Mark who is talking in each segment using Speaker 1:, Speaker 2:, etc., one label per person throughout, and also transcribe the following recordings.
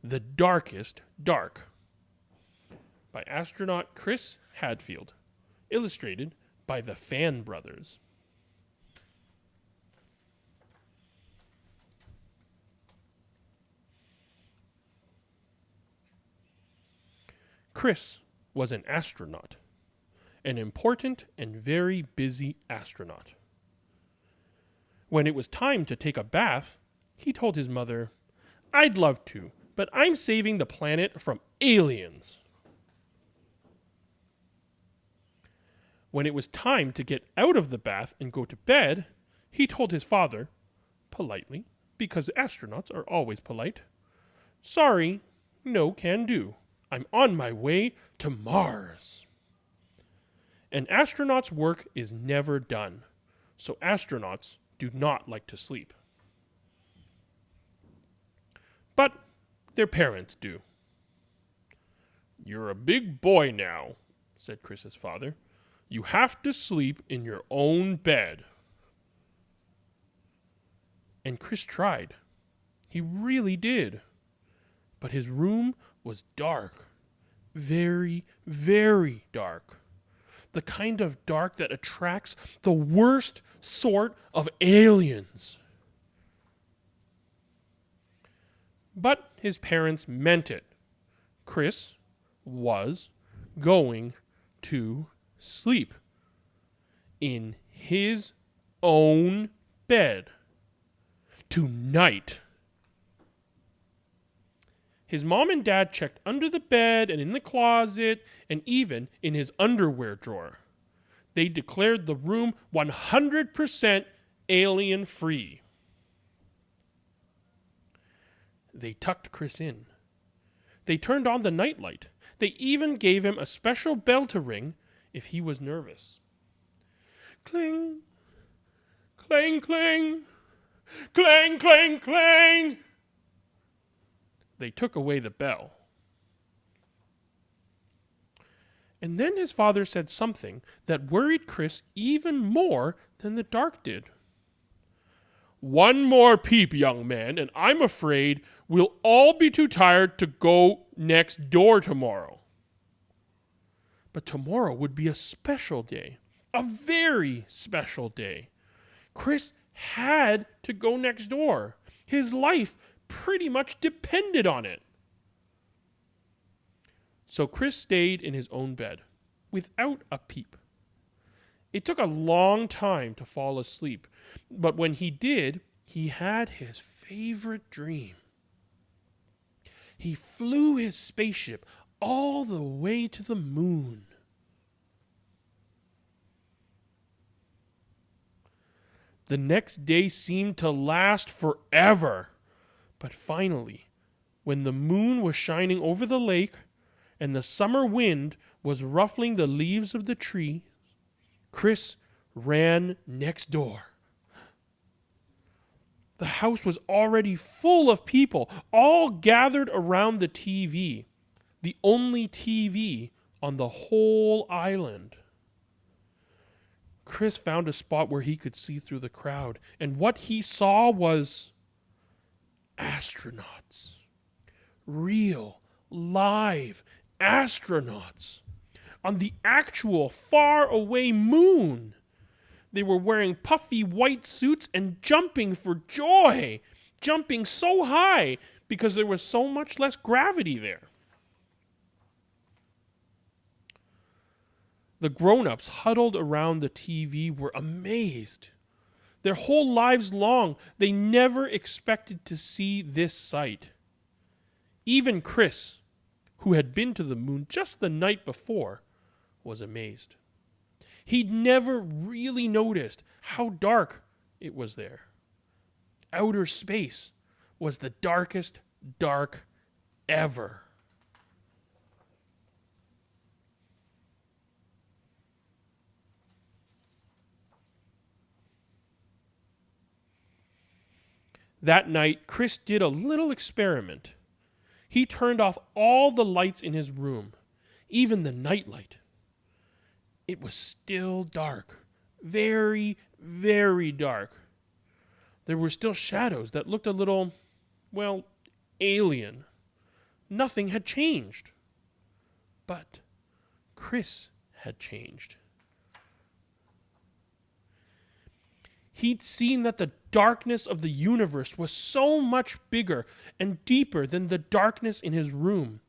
Speaker 1: The Darkest Dark by astronaut Chris Hadfield, illustrated by the Fan Brothers. Chris was an astronaut, an important and very busy astronaut. When it was time to take a bath, he told his mother, "I'd love to, but I'm saving the planet from aliens." When it was time to get out of the bath and go to bed, he told his father, politely, because astronauts are always polite, "Sorry, no can do. I'm on my way to Mars." An astronaut's work is never done, so astronauts do not like to sleep. But their parents do. "You're a big boy now," said Chris's father. "You have to sleep in your own bed." And Chris tried. He really did. But his room was dark. Very, very dark. The kind of dark that attracts the worst sort of aliens. But his parents meant it. Chris was going to sleep in his own bed tonight. His mom and dad checked under the bed and in the closet and even in his underwear drawer. They declared the room 100% alien free. They tucked Chris in. They turned on the nightlight. They even gave him a special bell to ring if he was nervous. Cling, clang, clang, clang, clang, clang. They took away the bell. And then his father said something that worried Chris even more than the dark did. "One more peep, young man, and I'm afraid we'll all be too tired to go next door tomorrow." But tomorrow would be a special day, a very special day. Chris had to go next door. His life pretty much depended on it. So Chris stayed in his own bed, without a peep. It took a long time to fall asleep, but when he did, he had his favorite dream. He flew his spaceship all the way to the moon. The next day seemed to last forever. But finally, when the moon was shining over the lake and the summer wind was ruffling the leaves of the tree, Chris ran next door. The house was already full of people, all gathered around the TV, the only TV on the whole island. Chris found a spot where he could see through the crowd, and what he saw was astronauts. Real, live astronauts on the actual far-away moon. They were wearing puffy white suits and jumping for joy, jumping so high because there was so much less gravity there. The grown-ups huddled around the TV were amazed. Their whole lives long, they never expected to see this sight. Even Chris, who had been to the moon just the night before, was amazed. He'd never really noticed how dark it was there. Outer space was the darkest dark ever. That night, Chris did a little experiment. He turned off all the lights in his room, even the nightlight. It was still dark, very, very dark. There were still shadows that looked a little, well, alien. nothing had changed. But Chris had changed. He'd seen that the darkness of the universe was so much bigger and deeper than the darkness in his room.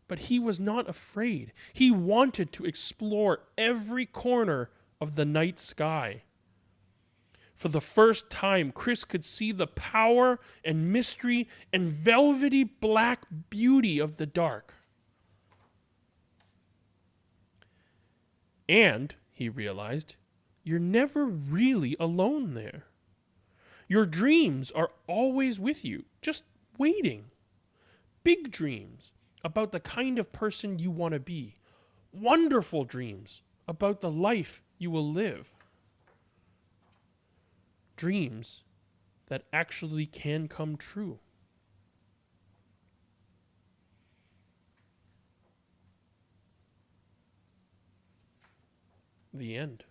Speaker 1: But he was not afraid. He wanted to explore every corner of the night sky. For the first time, Chris could see the power and mystery and velvety black beauty of the dark. And, he realized, you're never really alone there. Your dreams are always with you, just waiting. Big dreams about the kind of person you want to be. Wonderful dreams about the life you will live. Dreams that actually can come true. The end.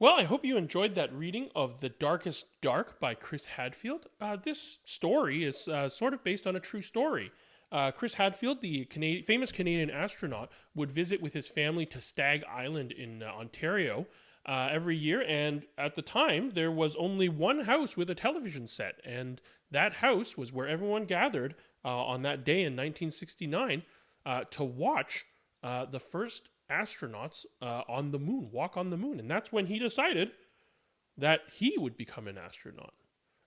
Speaker 1: Well, I hope you enjoyed that reading of The Darkest Dark by Chris Hadfield. This story is sort of based on a true story. Chris Hadfield, the famous Canadian astronaut, would visit with his family to Stag Island in Ontario every year. And at the time, there was only one house with a television set. And that house was where everyone gathered on that day in 1969 to watch the first astronauts on the moon, walk on the moon. And that's when he decided that he would become an astronaut.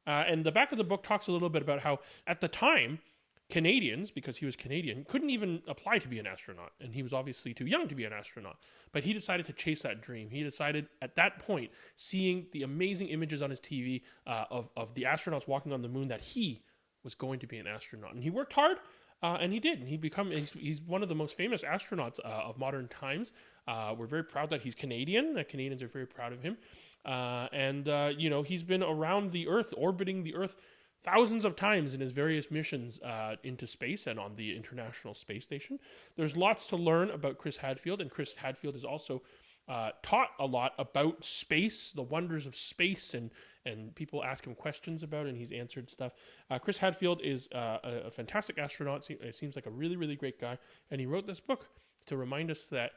Speaker 1: And the back of the book talks a little bit about how at the time, Canadians, because he was Canadian, couldn't even apply to be an astronaut. And he was obviously too young to be an astronaut. But he decided to chase that dream. He decided at that point, seeing the amazing images on his TV of the astronauts walking on the moon, that he was going to be an astronaut. And he worked hard. And he did. And he's one of the most famous astronauts of modern times. We're very proud that he's Canadian. Canadians are very proud of him. He's been around the Earth, orbiting the Earth thousands of times in his various missions into space and on the International Space Station. There's lots to learn about Chris Hadfield, and Chris Hadfield is also taught a lot about space, the wonders of space, and people ask him questions about it, and he's answered stuff. Chris Hadfield is a fantastic astronaut. It seems like a really, really great guy, and he wrote this book to remind us that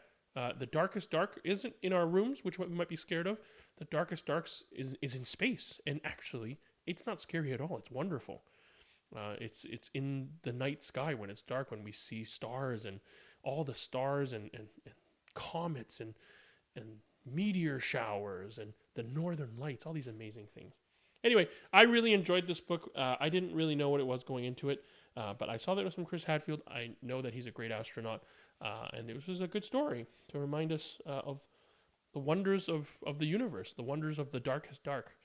Speaker 1: the darkest dark isn't in our rooms, which we might be scared of. The darkest darks is in space, and actually, it's not scary at all. It's wonderful. It's in the night sky when it's dark, when we see stars and all the stars and comets and meteor showers and the northern lights, all these amazing things. Anyway, I really enjoyed this book. I didn't really know what it was going into it, but I saw that it was from Chris Hadfield. I know that he's a great astronaut, and it was just a good story to remind us of the wonders of the universe, the wonders of the darkest dark.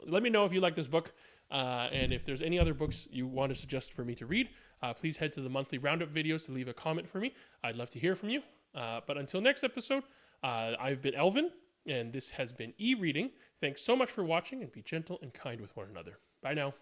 Speaker 1: Let me know if you like this book, and if there's any other books you want to suggest for me to read, please head to the monthly roundup videos to leave a comment for me. I'd love to hear from you. But until next episode, I've been Elvin, and this has been e-reading. Thanks so much for watching, and be gentle and kind with one another. Bye now.